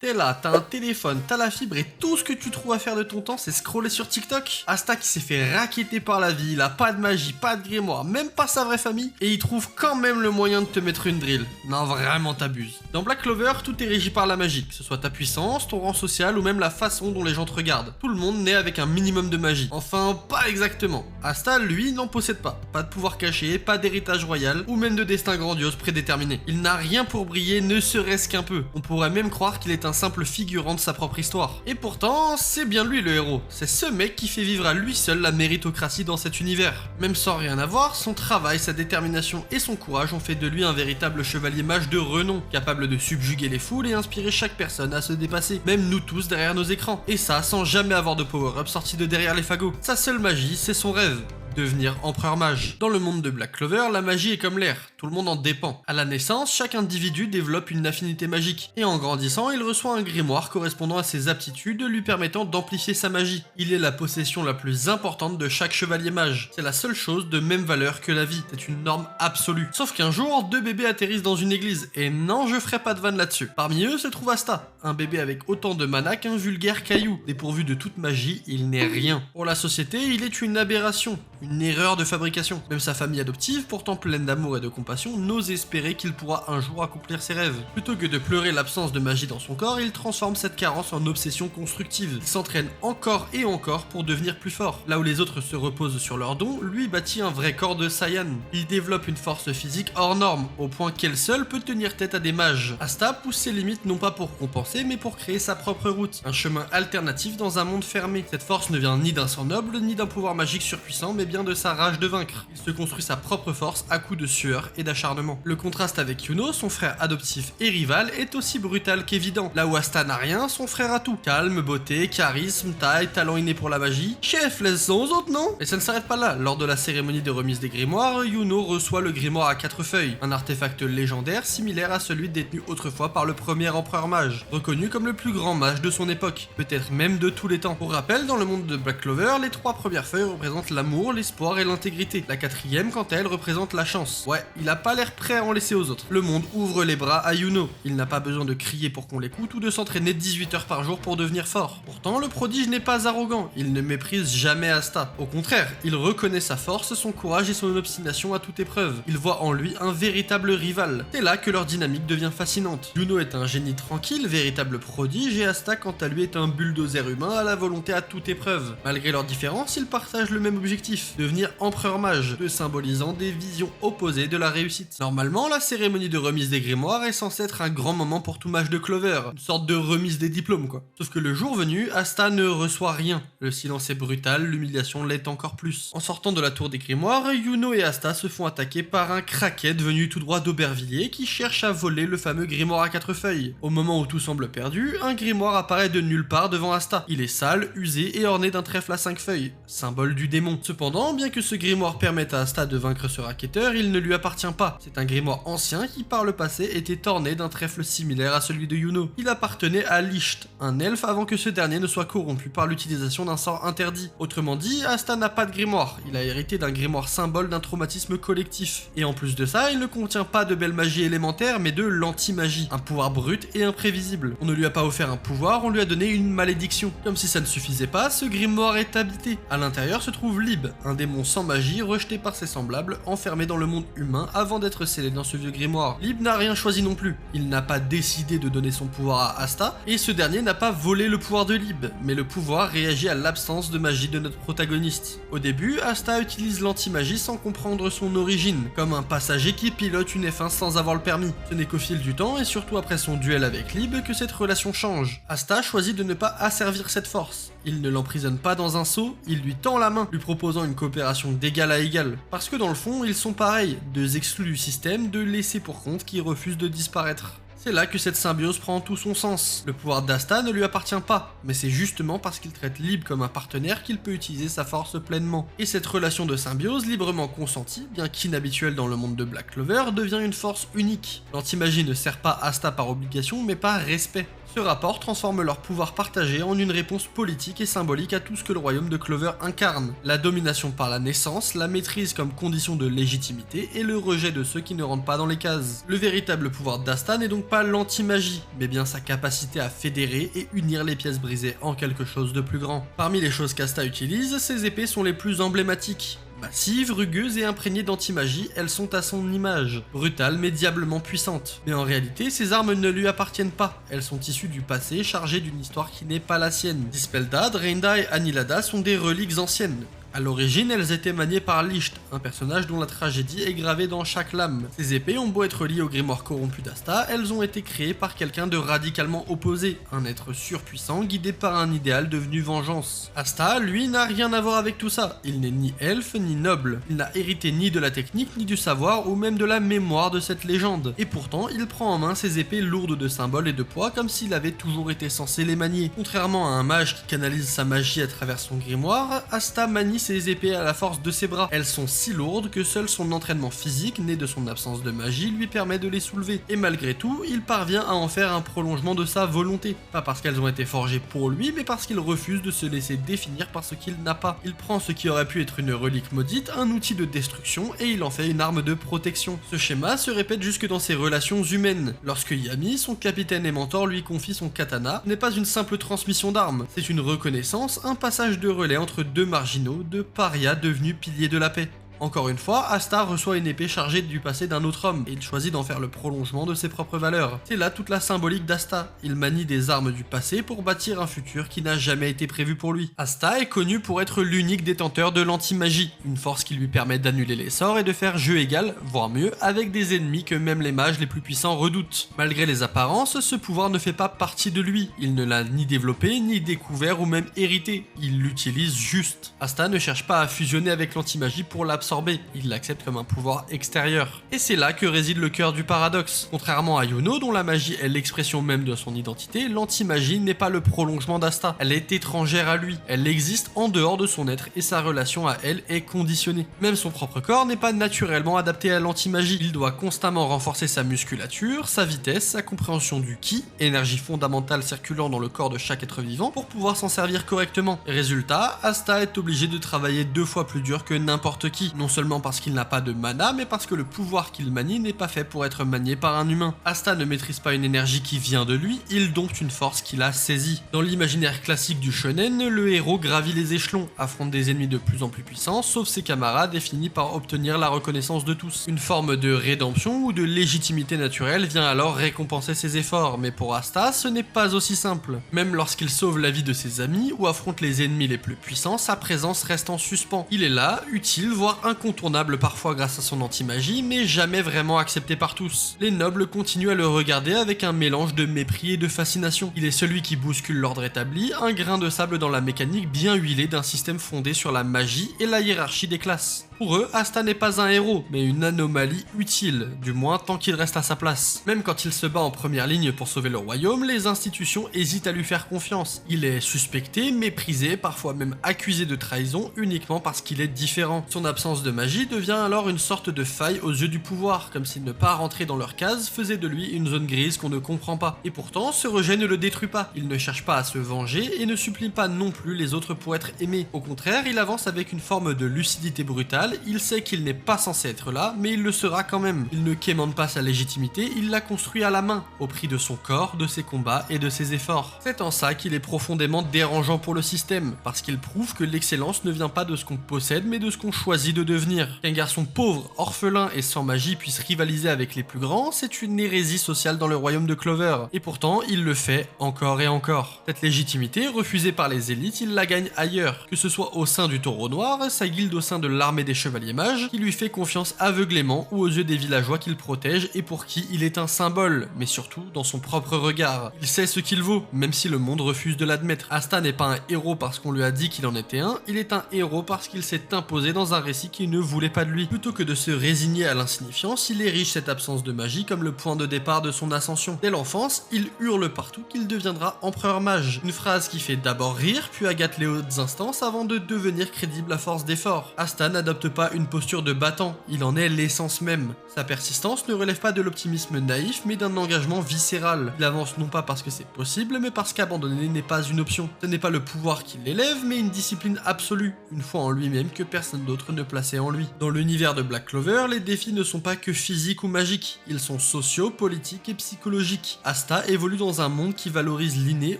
T'es là, t'as un téléphone, t'as la fibre et tout ce que tu trouves à faire de ton temps, c'est scroller sur TikTok. Asta qui s'est fait racketter par la vie, il a pas de magie, pas de grimoire, même pas sa vraie famille, et il trouve quand même le moyen de te mettre une drill. Non, vraiment t'abuses. Dans Black Clover, tout est régi par la magie, que ce soit ta puissance, ton rang social ou même la façon dont les gens te regardent. Tout le monde naît avec un minimum de magie. Enfin, pas exactement. Asta, lui, n'en possède pas. Pas de pouvoir caché, pas d'héritage royal, ou même de destin grandiose prédéterminé. Il n'a rien pour briller, ne serait-ce qu'un peu. On pourrait même croire qu'il est un simple figurant de sa propre histoire. Et pourtant, c'est bien lui le héros. C'est ce mec qui fait vivre à lui seul la méritocratie dans cet univers. Même sans rien avoir, son travail, sa détermination et son courage ont fait de lui un véritable chevalier mage de renom, capable de subjuguer les foules et inspirer chaque personne à se dépasser, même nous tous derrière nos écrans. Et ça, sans jamais avoir de power-up sorti de derrière les fagots. Sa seule magie, c'est son rêve. Devenir empereur mage. Dans le monde de Black Clover, la magie est comme l'air, tout le monde en dépend. À la naissance, chaque individu développe une affinité magique, et en grandissant, il reçoit un grimoire correspondant à ses aptitudes, lui permettant d'amplifier sa magie. Il est la possession la plus importante de chaque chevalier mage. C'est la seule chose de même valeur que la vie, c'est une norme absolue. Sauf qu'un jour, deux bébés atterrissent dans une église, et non, je ferai pas de vanne là-dessus. Parmi eux se trouve Asta, un bébé avec autant de mana qu'un vulgaire caillou. Dépourvu de toute magie, il n'est rien. Pour la société, il est une aberration. Une erreur de fabrication. Même sa famille adoptive, pourtant pleine d'amour et de compassion, n'ose espérer qu'il pourra un jour accomplir ses rêves. Plutôt que de pleurer l'absence de magie dans son corps, il transforme cette carence en obsession constructive. Il s'entraîne encore et encore pour devenir plus fort. Là où les autres se reposent sur leurs dons, lui bâtit un vrai corps de Saiyan. Il développe une force physique hors norme, au point qu'elle seule peut tenir tête à des mages. Asta pousse ses limites non pas pour compenser, mais pour créer sa propre route. Un chemin alternatif dans un monde fermé. Cette force ne vient ni d'un sang noble, ni d'un pouvoir magique surpuissant, mais bien de sa rage de vaincre. Il se construit sa propre force à coups de sueur et d'acharnement. Le contraste avec Yuno, son frère adoptif et rival, est aussi brutal qu'évident. Là où Asta n'a rien, son frère a tout. Calme, beauté, charisme, taille, talent inné pour la magie. Chef, laisse-en aux autres, non? Et ça ne s'arrête pas là. Lors de la cérémonie de remise des grimoires, Yuno reçoit le grimoire à 4 feuilles, un artefact légendaire similaire à celui détenu autrefois par le premier empereur mage, reconnu comme le plus grand mage de son époque, peut-être même de tous les temps. Pour rappel, dans le monde de Black Clover, les 3 premières feuilles représentent l'amour, l'espoir et l'intégrité. La 4e, quant à elle, représente la chance. Ouais, il a pas l'air prêt à en laisser aux autres. Le monde ouvre les bras à Yuno. Il n'a pas besoin de crier pour qu'on l'écoute ou de s'entraîner 18 heures par jour pour devenir fort. Pourtant, le prodige n'est pas arrogant. Il ne méprise jamais Asta. Au contraire, il reconnaît sa force, son courage et son obstination à toute épreuve. Il voit en lui un véritable rival. C'est là que leur dynamique devient fascinante. Yuno est un génie tranquille, véritable prodige, et Asta, quant à lui, est un bulldozer humain à la volonté à toute épreuve. Malgré leurs différences, ils partagent le même objectif, devenir empereur mage, le symbolisant des visions opposées de la réussite. Normalement, la cérémonie de remise des grimoires est censée être un grand moment pour tout mage de Clover, une sorte de remise des diplômes quoi. Sauf que le jour venu, Asta ne reçoit rien. Le silence est brutal, l'humiliation l'est encore plus. En sortant de la tour des grimoires, Yuno et Asta se font attaquer par un craquette venu tout droit d'Aubervilliers qui cherche à voler le fameux grimoire à 4 feuilles. Au moment où tout semble perdu, un grimoire apparaît de nulle part devant Asta. Il est sale, usé et orné d'un trèfle à 5 feuilles, symbole du démon. Cependant, bien que ce grimoire permette à Asta de vaincre ce racketteur, il ne lui appartient pas. C'est un grimoire ancien qui par le passé était orné d'un trèfle similaire à celui de Yuno. Il appartenait à Licht, un elfe avant que ce dernier ne soit corrompu par l'utilisation d'un sort interdit. Autrement dit, Asta n'a pas de grimoire, il a hérité d'un grimoire symbole d'un traumatisme collectif. Et en plus de ça, il ne contient pas de belle magie élémentaire mais de l'anti-magie, un pouvoir brut et imprévisible. On ne lui a pas offert un pouvoir, on lui a donné une malédiction. Comme si ça ne suffisait pas, ce grimoire est habité. À l'intérieur se trouve Lib, un démon sans magie rejeté par ses semblables, enfermé dans le monde humain avant d'être scellé dans ce vieux grimoire. Lib n'a rien choisi non plus. Il n'a pas décidé de donner son pouvoir à Asta, et ce dernier n'a pas volé le pouvoir de Lib, mais le pouvoir réagit à l'absence de magie de notre protagoniste. Au début, Asta utilise l'anti-magie sans comprendre son origine, comme un passager qui pilote une F1 sans avoir le permis. Ce n'est qu'au fil du temps, et surtout après son duel avec Lib, que cette relation change. Asta choisit de ne pas asservir cette force. Il ne l'emprisonne pas dans un seau, il lui tend la main, lui proposant une coopération d'égal à égal. Parce que dans le fond, ils sont pareils, deux exclus du système, deux laissés pour compte qui refusent de disparaître. C'est là que cette symbiose prend tout son sens. Le pouvoir d'Asta ne lui appartient pas, mais c'est justement parce qu'il traite Lib comme un partenaire qu'il peut utiliser sa force pleinement. Et cette relation de symbiose librement consentie, bien qu'inhabituelle dans le monde de Black Clover, devient une force unique. L'anti-magie ne sert pas Asta par obligation, mais par respect. Ce rapport transforme leur pouvoir partagé en une réponse politique et symbolique à tout ce que le royaume de Clover incarne. La domination par la naissance, la maîtrise comme condition de légitimité et le rejet de ceux qui ne rentrent pas dans les cases. Le véritable pouvoir d'Asta n'est donc pas l'anti-magie, mais bien sa capacité à fédérer et unir les pièces brisées en quelque chose de plus grand. Parmi les choses qu'Asta utilise, ses épées sont les plus emblématiques. Massives, rugueuses et imprégnées d'anti-magie, elles sont à son image, brutales mais diablement puissantes. Mais en réalité, ces armes ne lui appartiennent pas, elles sont issues du passé chargé d'une histoire qui n'est pas la sienne. Dispelda, Draenda et Anilada sont des reliques anciennes. A l'origine, elles étaient maniées par Licht, un personnage dont la tragédie est gravée dans chaque lame. Ces épées ont beau être liées au grimoire corrompu d'Asta, elles ont été créées par quelqu'un de radicalement opposé, un être surpuissant guidé par un idéal devenu vengeance. Asta, lui, n'a rien à voir avec tout ça. Il n'est ni elfe ni noble. Il n'a hérité ni de la technique, ni du savoir, ou même de la mémoire de cette légende. Et pourtant, il prend en main ces épées lourdes de symboles et de poids comme s'il avait toujours été censé les manier. Contrairement à un mage qui canalise sa magie à travers son grimoire, Asta manie ses épées à la force de ses bras. Elles sont si lourdes que seul son entraînement physique, né de son absence de magie, lui permet de les soulever. Et malgré tout, il parvient à en faire un prolongement de sa volonté. Pas parce qu'elles ont été forgées pour lui, mais parce qu'il refuse de se laisser définir par ce qu'il n'a pas. Il prend ce qui aurait pu être une relique maudite, un outil de destruction, et il en fait une arme de protection. Ce schéma se répète jusque dans ses relations humaines. Lorsque Yami, son capitaine et mentor, lui confie son katana, n'est pas une simple transmission d'armes, c'est une reconnaissance, un passage de relais entre deux marginaux, deux parias devenus piliers de la paix. Encore une fois, Asta reçoit une épée chargée du passé d'un autre homme, et il choisit d'en faire le prolongement de ses propres valeurs. C'est là toute la symbolique d'Asta. Il manie des armes du passé pour bâtir un futur qui n'a jamais été prévu pour lui. Asta est connu pour être l'unique détenteur de l'anti-magie, une force qui lui permet d'annuler les sorts et de faire jeu égal, voire mieux, avec des ennemis que même les mages les plus puissants redoutent. Malgré les apparences, ce pouvoir ne fait pas partie de lui. Il ne l'a ni développé, ni découvert ou même hérité. Il l'utilise juste. Asta ne cherche pas à fusionner avec l'anti-magie pour l'absorber. Il l'accepte comme un pouvoir extérieur. Et c'est là que réside le cœur du paradoxe. Contrairement à Yuno, dont la magie est l'expression même de son identité, l'anti-magie n'est pas le prolongement d'Asta. Elle est étrangère à lui. Elle existe en dehors de son être et sa relation à elle est conditionnée. Même son propre corps n'est pas naturellement adapté à l'anti-magie. Il doit constamment renforcer sa musculature, sa vitesse, sa compréhension du ki, énergie fondamentale circulant dans le corps de chaque être vivant, pour pouvoir s'en servir correctement. Résultat, Asta est obligé de travailler 2 fois plus dur que n'importe qui. Non seulement parce qu'il n'a pas de mana, mais parce que le pouvoir qu'il manie n'est pas fait pour être manié par un humain. Asta ne maîtrise pas une énergie qui vient de lui, il dompte une force qu'il a saisie. Dans l'imaginaire classique du shonen, le héros gravit les échelons, affronte des ennemis de plus en plus puissants, sauf ses camarades et finit par obtenir la reconnaissance de tous. Une forme de rédemption ou de légitimité naturelle vient alors récompenser ses efforts, mais pour Asta, ce n'est pas aussi simple. Même lorsqu'il sauve la vie de ses amis ou affronte les ennemis les plus puissants, sa présence reste en suspens. Il est là, utile, voire incontournable parfois grâce à son anti-magie, mais jamais vraiment accepté par tous. Les nobles continuent à le regarder avec un mélange de mépris et de fascination. Il est celui qui bouscule l'ordre établi, un grain de sable dans la mécanique bien huilée d'un système fondé sur la magie et la hiérarchie des classes. Pour eux, Asta n'est pas un héros, mais une anomalie utile, du moins tant qu'il reste à sa place. Même quand il se bat en première ligne pour sauver le royaume, les institutions hésitent à lui faire confiance. Il est suspecté, méprisé, parfois même accusé de trahison uniquement parce qu'il est différent. Son absence de magie devient alors une sorte de faille aux yeux du pouvoir, comme s'il ne pas rentrer dans leur case faisait de lui une zone grise qu'on ne comprend pas. Et pourtant, ce rejet ne le détruit pas. Il ne cherche pas à se venger et ne supplie pas non plus les autres pour être aimé. Au contraire, il avance avec une forme de lucidité brutale. Il sait qu'il n'est pas censé être là, mais il le sera quand même. Il ne quémande pas sa légitimité, il la construit à la main, au prix de son corps, de ses combats et de ses efforts. C'est en ça qu'il est profondément dérangeant pour le système, parce qu'il prouve que l'excellence ne vient pas de ce qu'on possède, mais de ce qu'on choisit de devenir. Qu'un garçon pauvre, orphelin et sans magie puisse rivaliser avec les plus grands, c'est une hérésie sociale dans le royaume de Clover. Et pourtant, il le fait encore et encore. Cette légitimité, refusée par les élites, il la gagne ailleurs, que ce soit au sein du Taureau Noir, sa guilde au sein de l'armée des chevaliers mages, qui lui fait confiance aveuglément ou aux yeux des villageois qu'il protège et pour qui il est un symbole, mais surtout dans son propre regard. Il sait ce qu'il vaut, même si le monde refuse de l'admettre. Asta n'est pas un héros parce qu'on lui a dit qu'il en était un, il est un héros parce qu'il s'est imposé dans un récit qui ne voulait pas de lui. Plutôt que de se résigner à l'insignifiance, il érige cette absence de magie comme le point de départ de son ascension. Dès l'enfance, il hurle partout qu'il deviendra empereur mage. Une phrase qui fait d'abord rire, puis agate les hautes instances avant de devenir crédible à force d'efforts. Asta n'adopte n'adopte pas une posture de battant, il en est l'essence même. Sa persistance ne relève pas de l'optimisme naïf, mais d'un engagement viscéral. Il avance non pas parce que c'est possible, mais parce qu'abandonner n'est pas une option. Ce n'est pas le pouvoir qui l'élève, mais une discipline absolue, une foi en lui-même que personne d'autre ne plaçait en lui. Dans l'univers de Black Clover, les défis ne sont pas que physiques ou magiques, ils sont sociaux, politiques et psychologiques. Asta évolue dans un monde qui valorise l'inné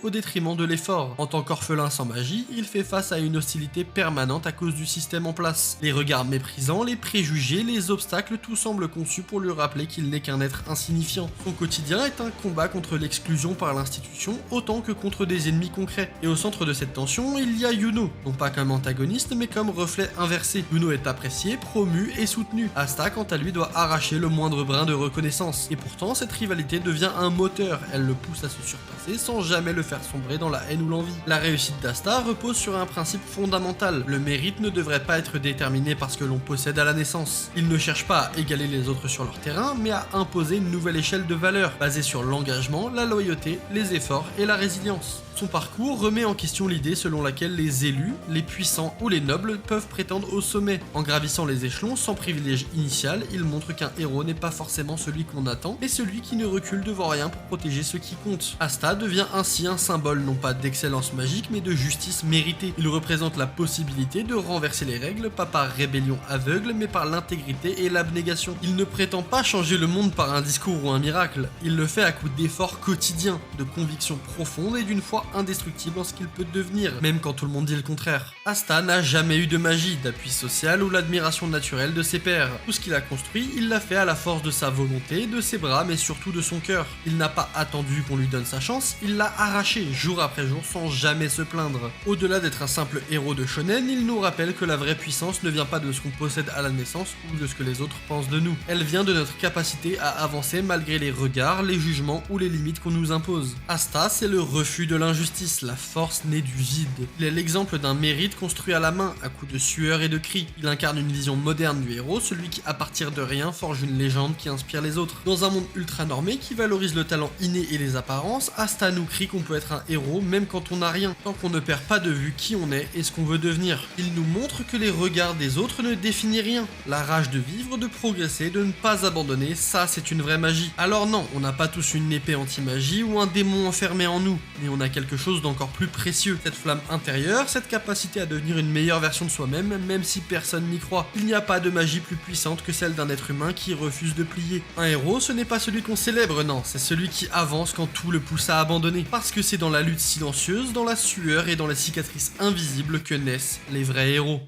au détriment de l'effort. En tant qu'orphelin sans magie, il fait face à une hostilité permanente à cause du système en place. Les regards méprisants, les préjugés, les obstacles, tout semble conçu pour lui rappeler qu'il n'est qu'un être insignifiant. Son quotidien est un combat contre l'exclusion par l'institution autant que contre des ennemis concrets. Et au centre de cette tension, il y a Yuno, non pas comme antagoniste mais comme reflet inversé. Yuno est apprécié, promu et soutenu. Asta, quant à lui, doit arracher le moindre brin de reconnaissance. Et pourtant, cette rivalité devient un moteur. Elle le pousse à se surpasser sans jamais le faire sombrer dans la haine ou l'envie. La réussite d'Asta repose sur un principe fondamental. Le mérite ne devrait pas être déterminé par ce que l'on possède à la naissance. Il ne cherche pas à égaler les autres sur leur terrain, mais à imposer une nouvelle échelle de valeurs, basée sur l'engagement, la loyauté, les efforts et la résilience. Son parcours remet en question l'idée selon laquelle les élus, les puissants ou les nobles peuvent prétendre au sommet. En gravissant les échelons sans privilège initial, il montre qu'un héros n'est pas forcément celui qu'on attend, mais celui qui ne recule devant rien pour protéger ceux qui comptent. Asta devient ainsi un symbole non pas d'excellence magique, mais de justice méritée. Il représente la possibilité de renverser les règles, pas par rébellion aveugle, mais par l'intégrité et l'abnégation. Il ne prétend pas changer le monde par un discours ou un miracle, il le fait à coup d'efforts quotidiens, de convictions profondes et d'une foi indestructible en ce qu'il peut devenir, même quand tout le monde dit le contraire. Asta n'a jamais eu de magie, d'appui social ou l'admiration naturelle de ses pairs. Tout ce qu'il a construit, il l'a fait à la force de sa volonté, de ses bras, mais surtout de son cœur. Il n'a pas attendu qu'on lui donne sa chance, il l'a arraché jour après jour sans jamais se plaindre. Au-delà d'être un simple héros de shonen, il nous rappelle que la vraie puissance ne vient pas de ce qu'on possède à la naissance ou de ce que les autres pensent de nous. Elle vient de notre capacité à avancer malgré les regards, les jugements ou les limites qu'on nous impose. Asta, c'est le refus de l'injustice, la force née du vide. Il est l'exemple d'un mérite construit à la main, à coups de sueur et de cris. Il incarne une vision moderne du héros, celui qui à partir de rien forge une légende qui inspire les autres. Dans un monde ultra normé qui valorise le talent inné et les apparences, Asta nous crie qu'on peut être un héros même quand on n'a rien, tant qu'on ne perd pas de vue qui on est et ce qu'on veut devenir. Il nous montre que les regards des autres ne définissent rien. La rage de vivre, de progresser, de ne pas abandonner, ça c'est une vraie magie. Alors non, on n'a pas tous une épée anti-magie ou un démon enfermé en nous, mais on a quelque chose d'encore plus précieux. Cette flamme intérieure, cette capacité à devenir une meilleure version de soi-même, même si personne n'y croit. Il n'y a pas de magie plus puissante que celle d'un être humain qui refuse de plier. Un héros, ce n'est pas celui qu'on célèbre, non, c'est celui qui avance quand tout le pousse à abandonner. Parce que c'est dans la lutte silencieuse, dans la sueur et dans les cicatrices invisibles que naissent les vrais héros.